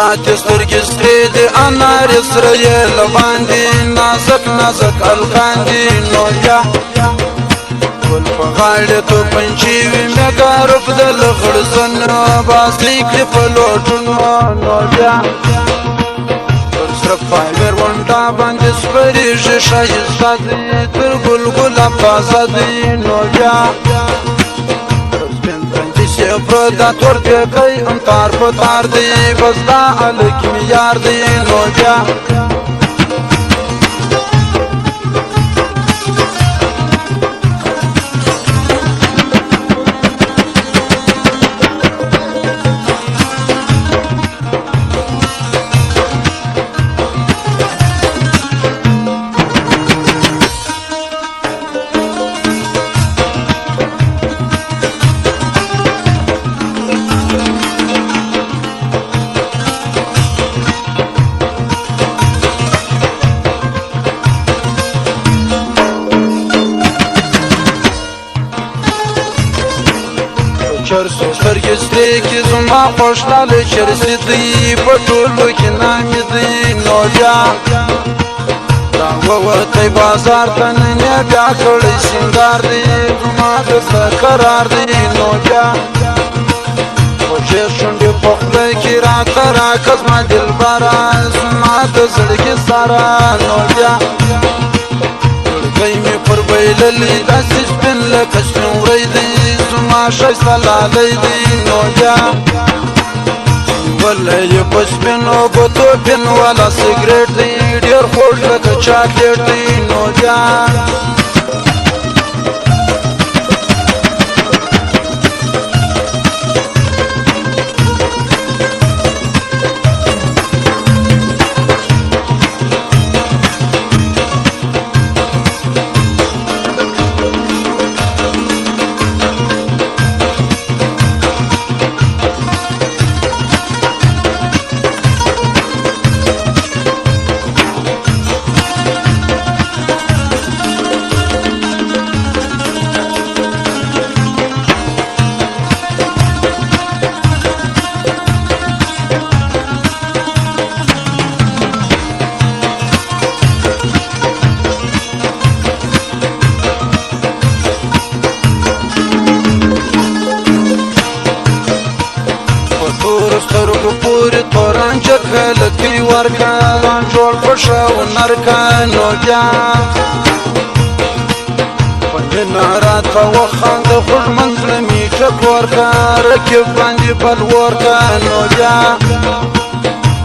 زیات سترګې سرې دي انار سره یې لباندې نازک نازک الکان دي نو بیا ګل په غاړې تو پنچې وي مګارف د لغړزن باسي کړې په لوټونو نو بیا پر سره فایبر ونډه باندې سپریږي ښایسته دي تر ګلګله تازه دي نو بیا پردا تور پیکای ام تار په تار دی بس دا الکی میار دی نو بیا چرسو سترګې سرې کې زما خوشحاله چرسي دی په ټولو کې نامې دی نو بیا راووتی بازار ته نن یې بیا کړی سینګار دی زما د زړه قرار دی نو بیا خوږې شونډې په خوله کې راته راکړه زما دلبره زما د زړګي سره نو بیا زړګی مې پر بایللی داسې سپین لکه سپین وری دی زما ښایسته لالی دی نو بیا نیولی یې په سپینو ګوتو پین والا سګرېټ دی ډېر خوږ لکه چاکلیټ دی نو بیا سترګو پورې تورانچه کلکۍ ورکه ځان جوړ په ښه هنرکه نو بیا په مینه راته وخانده خوږ منزله مې ټک ورکه رقیب باندې بل ورکه نو بیا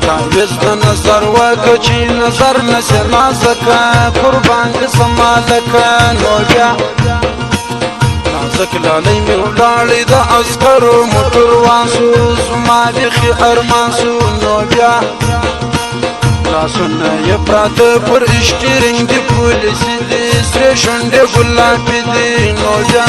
تعویض د نظر وکړه چې نظر نسې نازکه قربان دې سمالکه نو بیا نازک لالی می ولاړی د عسکرو موټروان سو زما بیخي ارمان سو نو بیا لاسونه یې پراته پر اسټیرینګ د پولیسي دي سرې شونډې ګلابي دي نو بیا